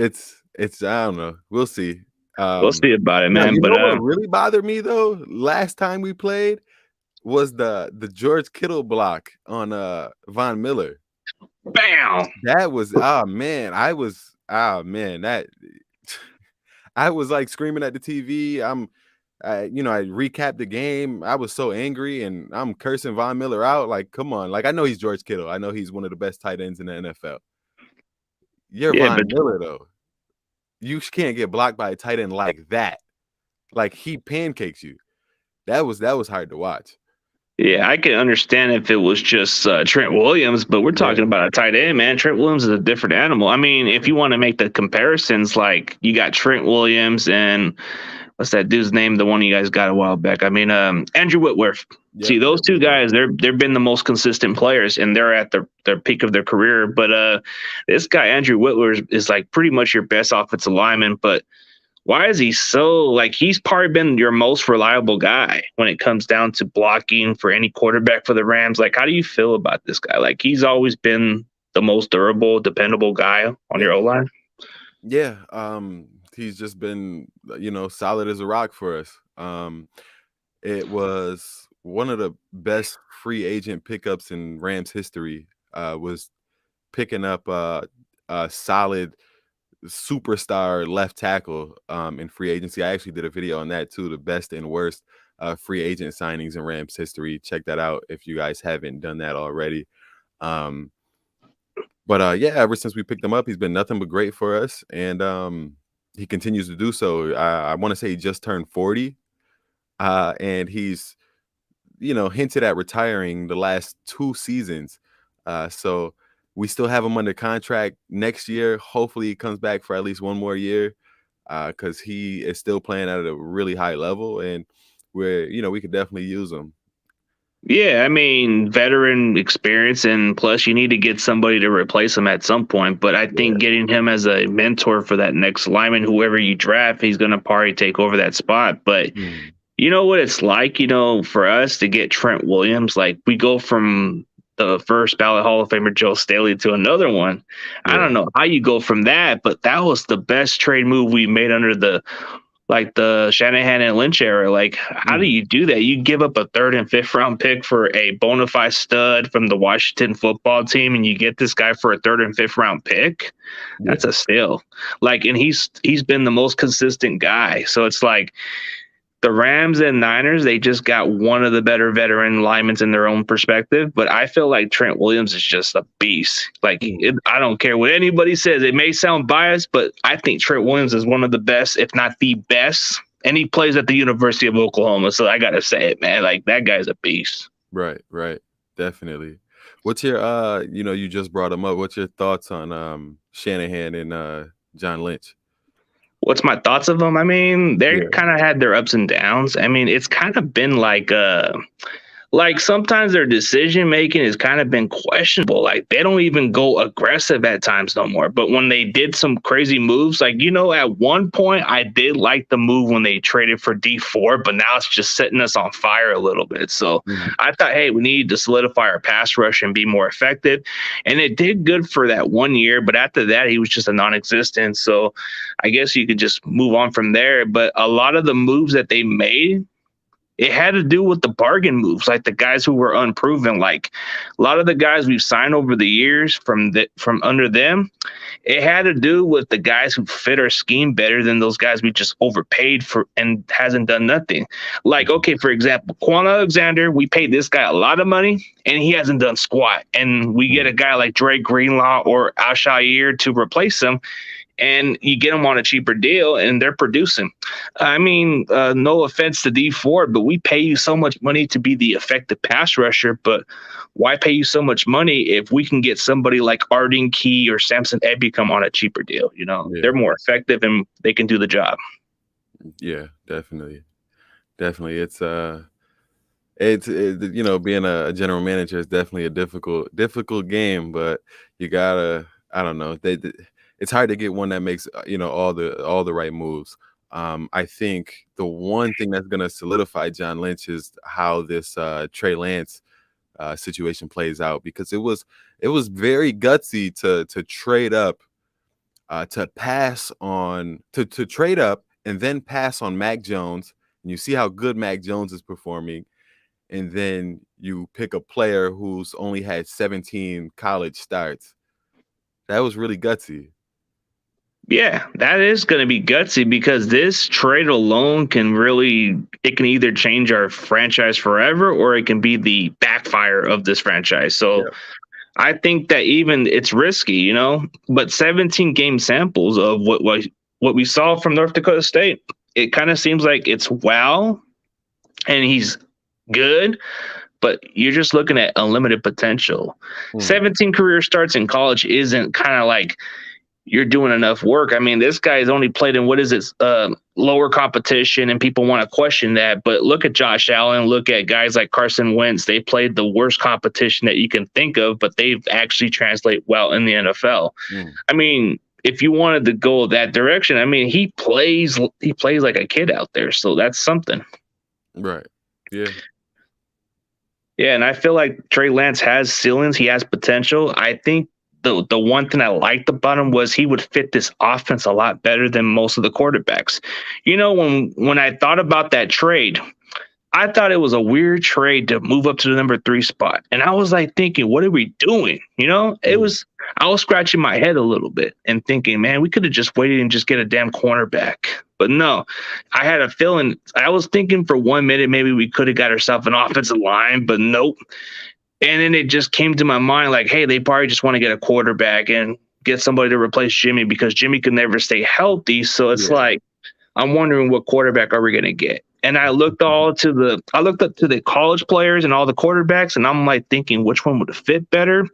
[SPEAKER 4] I don't know. We'll see.
[SPEAKER 3] We'll see about it,
[SPEAKER 4] Now
[SPEAKER 3] man.
[SPEAKER 4] you
[SPEAKER 3] But
[SPEAKER 4] know what really bothered me though? Last time we played was the George Kittle block on Von Miller.
[SPEAKER 3] bam.
[SPEAKER 4] That was man, that I was like screaming at the TV. I recapped the game. I was so angry and I'm cursing Von Miller out. Like, come on. Like, I know he's George Kittle. I know he's one of the best tight ends in the NFL. You're
[SPEAKER 3] Yeah,
[SPEAKER 4] Von
[SPEAKER 3] but
[SPEAKER 4] Miller though. You can't get blocked by a tight end like that. Like he pancakes you. That was hard to watch.
[SPEAKER 3] yeah, I can understand if it was just Trent Williams, but we're talking
[SPEAKER 4] Yeah.
[SPEAKER 3] about a tight end, man. Trent Williams is a different animal. I mean, if you want to make the comparisons, like you got Trent Williams and what's that dude's name? The one you guys got a while back. I mean, Andrew Whitworth.
[SPEAKER 4] Yep,
[SPEAKER 3] See, those
[SPEAKER 4] yep,
[SPEAKER 3] two
[SPEAKER 4] yep.
[SPEAKER 3] guys, they've been the most consistent players, and they're at their peak of their career. But this guy Andrew Whitworth is like pretty much your best offensive lineman. But why is he so like he's probably been your most reliable guy when it comes down to blocking for any quarterback for the Rams? Like, how do you feel about this guy? Like, he's always been the most durable, dependable guy on your O line.
[SPEAKER 4] Yeah, he's just been, solid as a rock for us. It was one of the best free agent pickups in Rams history. Was picking up a solid superstar left tackle in free agency. I actually did a video on that too, the best and worst free agent signings in Rams history. Check that out if you guys haven't done that already. But yeah, ever since we picked him up, he's been nothing but great for us, and he continues to do so. I want to say he just turned 40, and he's hinted at retiring the last 2 seasons. So we still have him under contract next year. Hopefully, he comes back for at least one more year, because he is still playing at a really high level, and we could definitely use him.
[SPEAKER 3] Yeah, I mean, veteran experience, and plus you need to get somebody to replace him at some point. But I think getting him as a mentor for that next lineman, whoever you draft, he's going to probably take over that spot. But you know what it's like, for us to get Trent Williams, like we go from the first ballot Hall of Famer Joe Staley to another one. I don't know how you go from that, but that was the best trade move we made under the Shanahan and Lynch era. Like, how do you do that? You give up a 3rd and 5th round pick for a bona fide stud from the Washington football team, and you get this guy for a 3rd and 5th round pick. That's a steal. Like, and he's been the most consistent guy. So it's like the Rams and Niners, they just got one of the better veteran linemen in their own perspective. But I feel like Trent Williams is just a beast. Like, I don't care what anybody says. It may sound biased, but I think Trent Williams is one of the best, if not the best. And he plays at the University of Oklahoma. So I got to say it, man. Like, that guy's a beast.
[SPEAKER 4] Right. Definitely. What's your, you just brought him up. What's your thoughts on Shanahan and John Lynch?
[SPEAKER 3] What's my thoughts of them? I mean, they kind of had their ups and downs. I mean, it's kind of been like sometimes their decision making has kind of been questionable. Like, they don't even go aggressive at times no more. But when they did some crazy moves, like, at one point I did like the move when they traded for D4, but now it's just setting us on fire a little bit. So I thought, hey, we need to solidify our pass rush and be more effective. And it did good for that 1 year. But after that, he was just a non-existent. So I guess you could just move on from there. But a lot of the moves that they made, it had to do with the bargain moves, like the guys who were unproven. Like a lot of the guys we've signed over the years from under them, it had to do with the guys who fit our scheme better than those guys we just overpaid for and hasn't done nothing. Like, okay, for example, Quan Alexander, we paid this guy a lot of money and he hasn't done squat. And we get a guy like Dre Greenlaw or Al-Shaair to replace him, and you get them on a cheaper deal and they're producing. I mean, no offense to D4, but we pay you so much money to be the effective pass rusher, but why pay you so much money if we can get somebody like Arden Key or Samson Ebukam on a cheaper deal? They're more effective and they can do the job.
[SPEAKER 4] Yeah, definitely. It's being a general manager is definitely a difficult game, but you gotta, I don't know, it's hard to get one that makes all the right moves. I think the one thing that's gonna solidify John Lynch is how this Trey Lance situation plays out, because it was very gutsy to trade up to pass on to trade up and then pass on Mac Jones, and you see how good Mac Jones is performing, and then you pick a player who's only had 17 college starts. That was really gutsy.
[SPEAKER 3] Yeah, that is going to be gutsy because this trade alone it can either change our franchise forever or it can be the backfire of this franchise. So I think that even it's risky, but 17 game samples of what we saw from North Dakota State, it kind of seems like it's wow, and he's good, but you're just looking at unlimited potential. 17 career starts in college isn't kind of like you're doing enough work. I mean, this guy's only played in lower competition, and people want to question that. But look at Josh Allen, look at guys like Carson Wentz. They played the worst competition that you can think of, but they've actually translate well in the NFL. I mean, if you wanted to go that direction, I mean, he plays like a kid out there, so that's something.
[SPEAKER 4] Right. Yeah.
[SPEAKER 3] Yeah, and I feel like Trey Lance has ceilings. He has potential. I think the one thing I liked about him was he would fit this offense a lot better than most of the quarterbacks. When I thought about that trade, I thought it was a weird trade to move up to the number 3 spot. And I was like thinking, what are we doing? I was scratching my head a little bit and thinking, man, we could have just waited and just get a damn cornerback. But no, I had a feeling, I was thinking for 1 minute, maybe we could have got ourselves an offensive line, but nope. And then it just came to my mind like, hey, they probably just want to get a quarterback and get somebody to replace Jimmy because Jimmy could never stay healthy. So it's like, I'm wondering what quarterback are we going to get? And I looked up to the college players and all the quarterbacks, and I'm like thinking which one would fit better.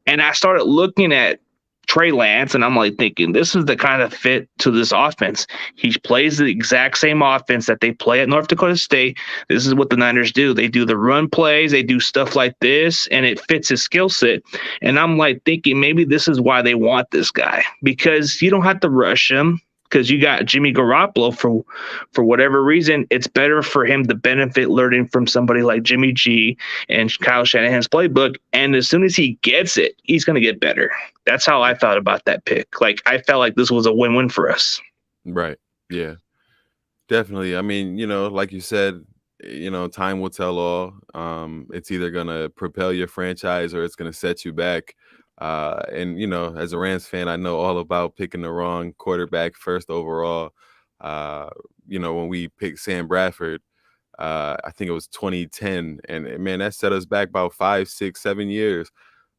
[SPEAKER 3] And I started looking at Trey Lance, and I'm like thinking this is the kind of fit to this offense. He plays the exact same offense that they play at North Dakota State. This is what the Niners do. They do the run plays, they do stuff like this, and it fits his skill set. And I'm like thinking maybe this is why they want this guy, because you don't have to rush him. Because you got Jimmy Garoppolo for whatever reason, it's better for him to benefit learning from somebody like Jimmy G and Kyle Shanahan's playbook. And as soon as he gets it, he's going to get better. That's how I thought about that pick. Like, I felt like this was a win-win for us.
[SPEAKER 4] Right. Yeah, definitely. I mean, like you said, time will tell all. It's either going to propel your franchise or it's going to set you back. And as a Rams fan, I know all about picking the wrong quarterback first overall. When we picked Sam Bradford, I think it was 2010, and man, that set us back about 5, 6, 7 years.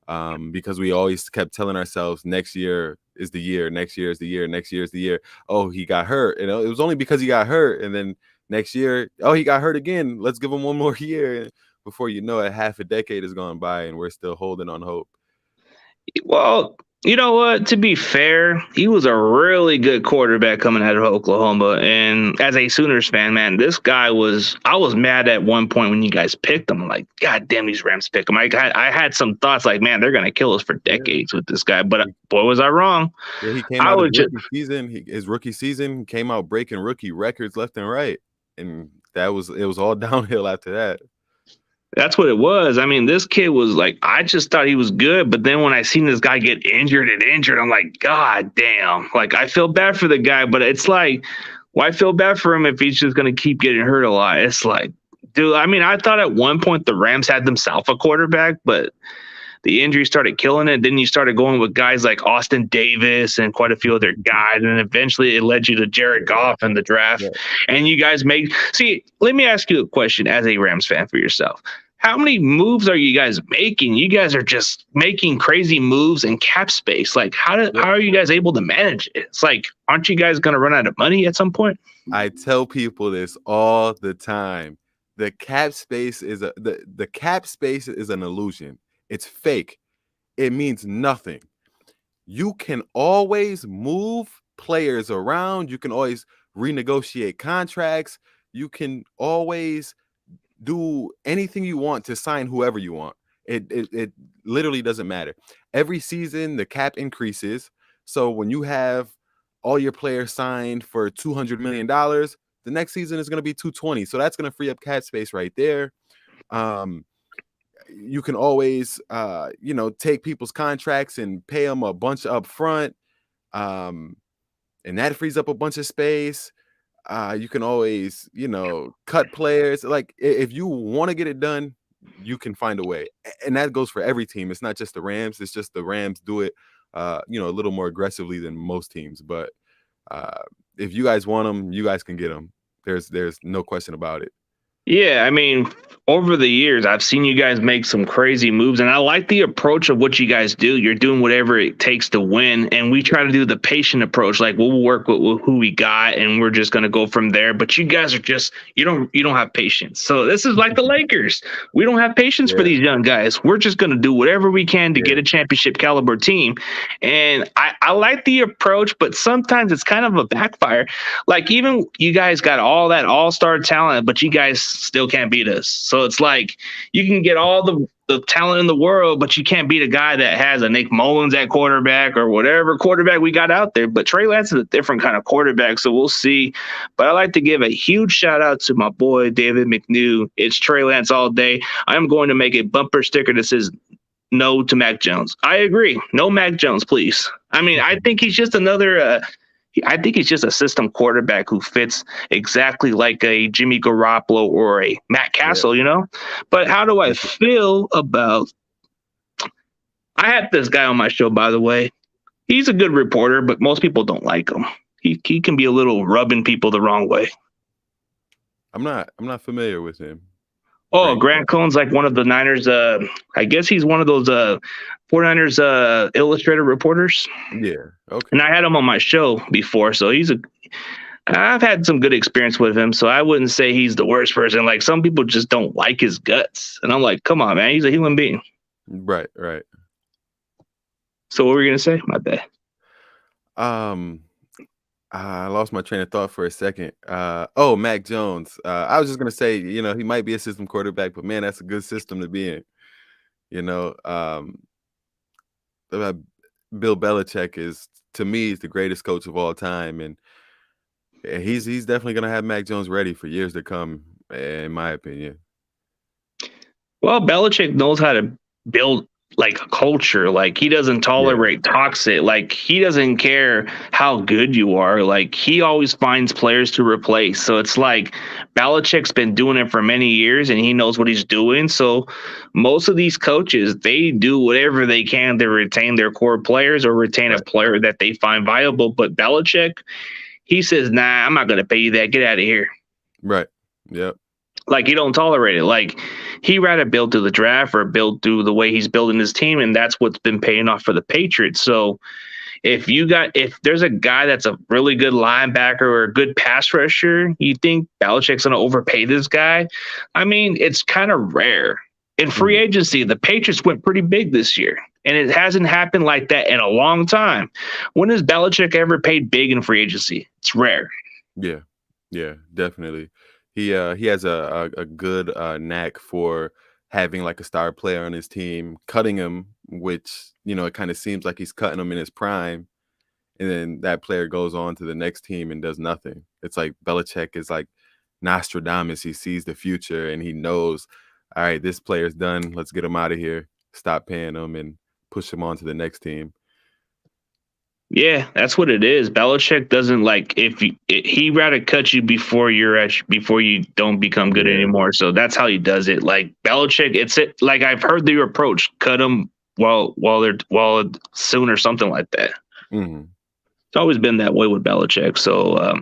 [SPEAKER 4] Because we always kept telling ourselves next year is the year, next year is the year, next year is the year. Oh, he got hurt. It was only because he got hurt, and then next year, oh, he got hurt again. Let's give him one more year. And before you know it, half a decade has gone by, and we're still holding on hope.
[SPEAKER 3] Well, you know what? To be fair, he was a really good quarterback coming out of Oklahoma. And as a Sooners fan, man, I was mad at one point when you guys picked him. I'm like, God damn, these Rams pick him. I had some thoughts like, man, they're going to kill us for decades with this guy. But boy, was I wrong.
[SPEAKER 4] Yeah, he came out his rookie season came out breaking rookie records left and right. And it was all downhill after that.
[SPEAKER 3] That's what it was. I mean, this kid was like, I just thought he was good. But then when I seen this guy get injured, I'm like, God damn. Like, I feel bad for the guy, but it's like, why feel bad for him if he's just going to keep getting hurt a lot? It's like, dude, I mean, I thought at one point the Rams had themselves a quarterback, but the injury started killing it. Then you started going with guys like Austin Davis and quite a few other guys. And eventually it led you to Jared Goff in the draft. Yeah. And you guys let me ask you a question as a Rams fan for yourself. How many moves are you guys making? You guys are just making crazy moves in cap space. Like, how are you guys able to manage it? It's like, aren't you guys going to run out of money at some point?
[SPEAKER 4] I tell people this all the time. The cap space is the cap space is an illusion. It's fake. It means nothing. You can always move players around. You can always renegotiate contracts. You can always do anything you want to sign whoever you want. It literally doesn't matter. Every season, the cap increases. So when you have all your players signed for $200 million, the next season is going to be 220. So that's going to free up cap space right there. You can always, take people's contracts and pay them a bunch up front. And that frees up a bunch of space. You can always, cut players. Like if you want to get it done, you can find a way. And that goes for every team. It's not just the Rams. It's just the Rams do it, a little more aggressively than most teams. But uh, if you guys want them, you guys can get them. There's no question about it.
[SPEAKER 3] Yeah, I mean, over the years, I've seen you guys make some crazy moves, and I like the approach of what you guys do. You're doing whatever it takes to win, and we try to do the patient approach. Like we'll work with who we got, and we're just gonna go from there. But you guys are just you don't have patience. So this is like the Lakers. We don't have patience for
[SPEAKER 4] Yeah.
[SPEAKER 3] these young guys. We're just gonna do whatever we can to
[SPEAKER 4] Yeah.
[SPEAKER 3] get a championship caliber team. And I like the approach, but sometimes it's kind of a backfire. Like even you guys got all that all-star talent, but you guys still can't beat us. So it's like you can get all the talent in the world, but you can't beat a guy that has a Nick Mullins at quarterback or whatever quarterback we got out there. But Trey Lance is a different kind of quarterback, so we'll see. But I like to give a huge shout out to my boy David McNew. It's Trey Lance all day. I'm going to make a bumper sticker that says no to Mac Jones. I agree. No Mac Jones, please. I mean, I think he's just another I think he's just a system quarterback who fits exactly like a Jimmy Garoppolo or a Matt Castle, But how do I feel about? I had this guy on my show, by the way. He's a good reporter, but most people don't like him. He can be a little rubbing people the wrong way.
[SPEAKER 4] I'm not familiar with him.
[SPEAKER 3] Oh, Grant Cohn's like one of the Niners. I guess he's one of those 49ers illustrated reporters.
[SPEAKER 4] Yeah. Okay.
[SPEAKER 3] And I had him on my show before, so I've had some good experience with him, so I wouldn't say he's the worst person. Like some people just don't like his guts, and I'm like, come on, man, he's a human being.
[SPEAKER 4] Right.
[SPEAKER 3] So what were you gonna say? My bad.
[SPEAKER 4] I lost my train of thought for a second. Mac Jones. I was just gonna say, he might be a system quarterback, but man, that's a good system to be in. Bill Belichick is, to me, is the greatest coach of all time, and he's definitely gonna have Mac Jones ready for years to come, in my opinion.
[SPEAKER 3] Well, Belichick knows how to build like a culture. Like he doesn't tolerate toxic. Like he doesn't care how good you are. Like he always finds players to replace. So it's like Belichick's been doing it for many years and he knows what he's doing. So most of these coaches, they do whatever they can to retain their core players or retain a player that they find viable. But Belichick, he says, nah, I'm not going to pay you that. Get out of here.
[SPEAKER 4] Right. Yep.
[SPEAKER 3] Like he don't tolerate it. Like he rather build through the draft or build through the way he's building his team, and that's what's been paying off for the Patriots. So if there's a guy that's a really good linebacker or a good pass rusher, you think Belichick's going to overpay this guy? I mean, it's kind of rare. In free agency, the Patriots went pretty big this year, and it hasn't happened like that in a long time. When has Belichick ever paid big in free agency? It's rare.
[SPEAKER 4] Yeah, definitely. He has a good knack for having like a star player on his team, cutting him, which it kind of seems like he's cutting him in his prime, and then that player goes on to the next team and does nothing. It's like Belichick is like Nostradamus. He sees the future and he knows, all right, this player's done. Let's get him out of here. Stop paying him and push him on to the next team.
[SPEAKER 3] Yeah, that's what it is. Belichick doesn't like he rather cut you before you don't become good anymore. So that's how he does it. Like Belichick, like I've heard the approach, cut them while soon or something like that.
[SPEAKER 4] Mm-hmm.
[SPEAKER 3] It's always been that way with Belichick. So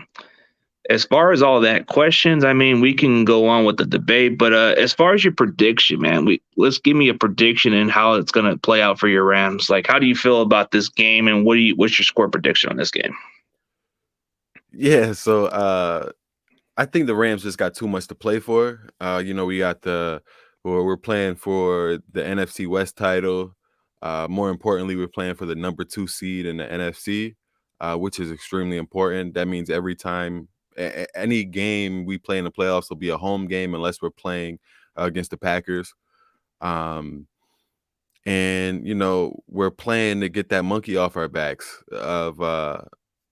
[SPEAKER 3] as far as all that questions, I mean, we can go on with the debate, but as far as your prediction, man, let's give me a prediction and how it's going to play out for your Rams. Like, how do you feel about this game, and what's your score prediction on this game?
[SPEAKER 4] Yeah, so I think the Rams just got too much to play for. We got we're playing for the NFC West title. More importantly, we're playing for the number 2 seed in the NFC, which is extremely important. That means every time any game we play in the playoffs will be a home game unless we're playing against the Packers. And we're playing to get that monkey off our backs of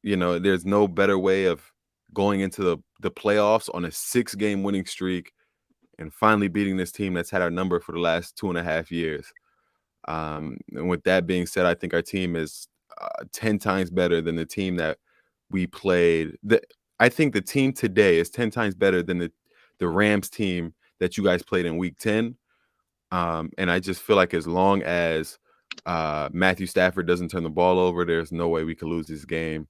[SPEAKER 4] there's no better way of going into the playoffs on a 6-game winning streak and finally beating this team that's had our number for the last 2.5 years. And with that being said, I think our team is 10 times better than the team that we played. I think the team today is 10 times better than the Rams team that you guys played in week 10. And I just feel like as long as Matthew Stafford doesn't turn the ball over, there's no way we could lose this game.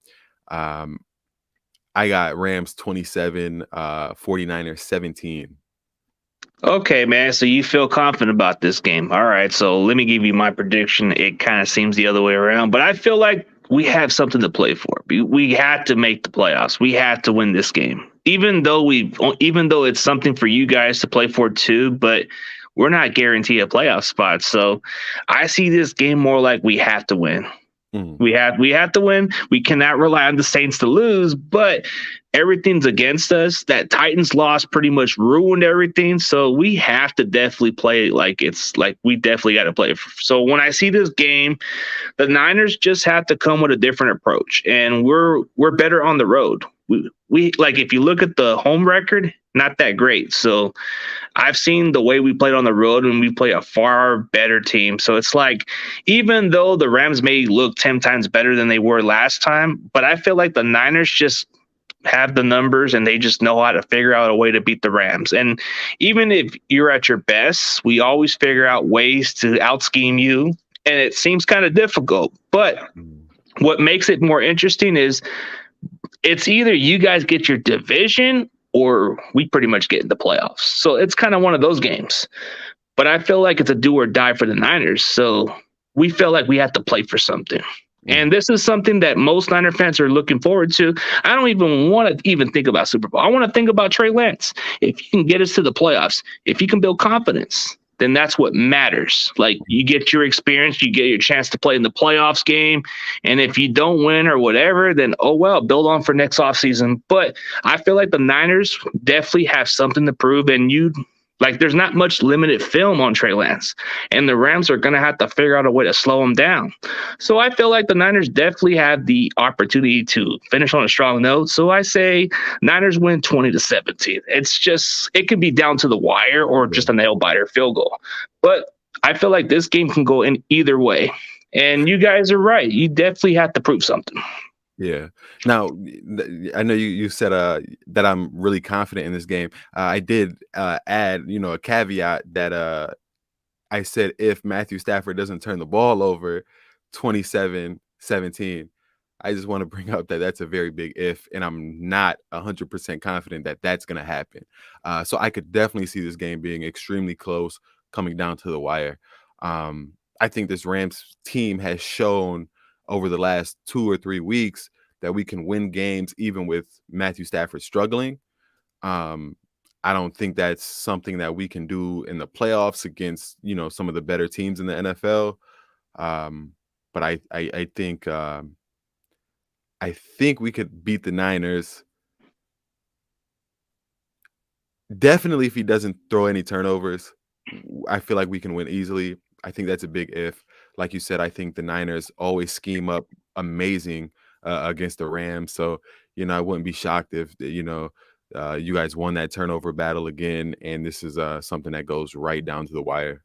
[SPEAKER 4] Um, I got Rams 27, 49ers 17.
[SPEAKER 3] Okay, man. So you feel confident about this game. All right. So let me give you my prediction. It kind of seems the other way around, but I feel like we have something to play for. We had to make the playoffs. We had to win this game. Even though it's something for you guys to play for too, but we're not guaranteed a playoff spot. So I see this game more like we have to win.
[SPEAKER 4] Mm.
[SPEAKER 3] We have to win. We cannot rely on the Saints to lose, but everything's against us. That Titans loss pretty much ruined everything. So we have to definitely play like it's like we definitely got to play. So when I see this game, the Niners just have to come with a different approach, and we're better on the road. We like if you look at the home record, not that great. So I've seen the way we played on the road and we play a far better team. So it's like, even though the Rams may look 10 times better than they were last time, but I feel like the Niners just have the numbers and they just know how to figure out a way to beat the Rams. And even if you're at your best, we always figure out ways to out scheme you. And it seems kind of difficult. But what makes it more interesting is it's either you guys get your division or we pretty much get in the playoffs. So it's kind of one of those games. But I feel like it's a do or die for the Niners. So we feel like we have to play for something. And this is something that most Niner fans are looking forward to. I don't even want to even think about Super Bowl. I want to think about Trey Lance. If you can get us to the playoffs, if you can build confidence, then that's what matters. Like, you get your experience, you get your chance to play in the playoffs game. And if you don't win or whatever, then, oh, well, build on for next offseason. But I feel like the Niners definitely have something to prove. And there's not much limited film on Trey Lance, and the Rams are going to have to figure out a way to slow him down. So I feel like the Niners definitely have the opportunity to finish on a strong note. So I say Niners win 20-17. It could be down to the wire or just a nail biter field goal. But I feel like this game can go in either way. And you guys are right. You definitely have to prove something.
[SPEAKER 4] Yeah. Now, I know you said that I'm really confident in this game. I did add, a caveat that I said if Matthew Stafford doesn't turn the ball over 27-17. I just want to bring up that that's a very big if, and I'm not 100% confident that that's going to happen. So I could definitely see this game being extremely close, coming down to the wire. I think this Rams team has shown over the last 2 or 3 weeks that we can win games even with Matthew Stafford struggling. I don't think that's something that we can do in the playoffs against, some of the better teams in the NFL. But I think we could beat the Niners. Definitely if he doesn't throw any turnovers, I feel like we can win easily. I think that's a big if. Like you said, I think the Niners always scheme up amazing against the Rams. So, I wouldn't be shocked if, you guys won that turnover battle again. And this is something that goes right down to the wire.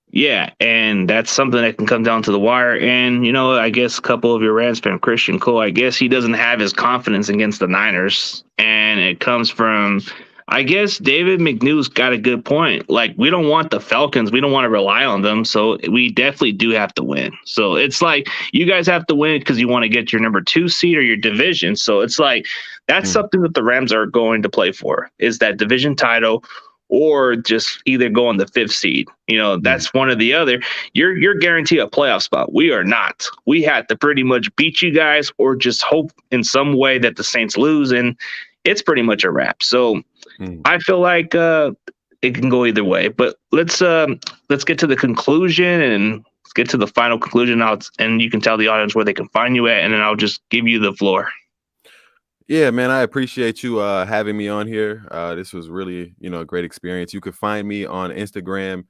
[SPEAKER 3] Yeah, and that's something that can come down to the wire. And, I guess a couple of your Rams fan, Christian Cole, I guess he doesn't have his confidence against the Niners. And it comes from, I guess David McNew's got a good point. Like, we don't want the Falcons. We don't want to rely on them. So we definitely do have to win. So it's like you guys have to win because you want to get your number 2 seed or your division. So it's like that's something that the Rams are going to play for, is that division title, or just either go on the 5th seed. That's one or the other. You're guaranteed a playoff spot. We are not. We had to pretty much beat you guys or just hope in some way that the Saints lose, and it's pretty much a wrap. So I feel like it can go either way. But let's get to the conclusion and let's get to the final conclusion out, and you can tell the audience where they can find you at, and then I'll just give you the floor.
[SPEAKER 4] Yeah, man, I appreciate you having me on here. This was really, a great experience. You can find me on Instagram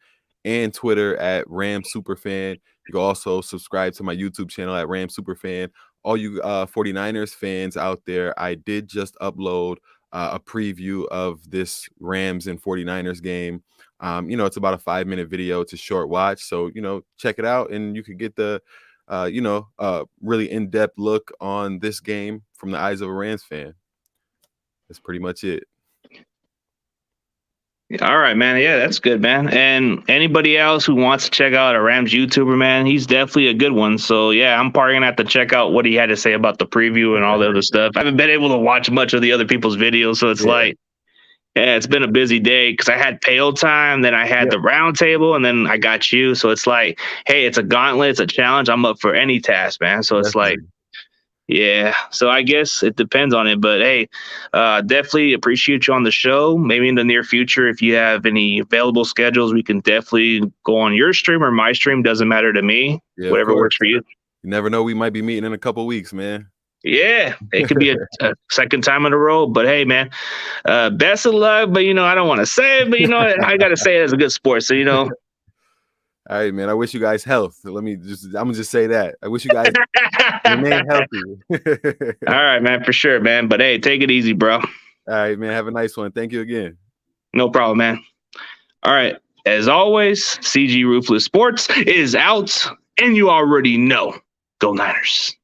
[SPEAKER 4] and Twitter at Ram Superfan. You can also subscribe to my YouTube channel at Ram Superfan. All you 49ers fans out there, I did just upload a preview of this Rams and 49ers game. It's about a 5-minute video. It's a short watch. So, check it out and you could get the really in-depth look on this game from the eyes of a Rams fan. That's pretty much it.
[SPEAKER 3] All right, man. Yeah, that's good, man. And anybody else who wants to check out a Rams YouTuber, man, he's definitely a good one. So yeah, I'm probably gonna have to check out what he had to say about the preview and all the other stuff. I haven't been able to watch much of the other people's videos, so it's like, yeah, it's been a busy day because I had pail time, then I had the round table, and then I got you. So it's like, hey, it's a gauntlet, it's a challenge. I'm up for any task, man. So it's like, yeah. So I guess it depends on it. But hey, definitely appreciate you on the show. Maybe in the near future, if you have any available schedules, we can definitely go on your stream or my stream. Doesn't matter to me.
[SPEAKER 4] Yeah,
[SPEAKER 3] whatever works for you.
[SPEAKER 4] You never know. We might be meeting in a couple weeks, man.
[SPEAKER 3] Yeah, it could be a second time in a row. But hey, man, best of luck. But I don't want to say it. But I got to say it as a good sport. So
[SPEAKER 4] All right, man. I wish you guys health. I'm gonna just say that. I wish you guys remain healthy.
[SPEAKER 3] All right, man, for sure, man. But hey, take it easy, bro.
[SPEAKER 4] All right, man. Have a nice one. Thank you again.
[SPEAKER 3] No problem, man. All right. As always, CG Ruthless Sports is out, and you already know. Go Niners.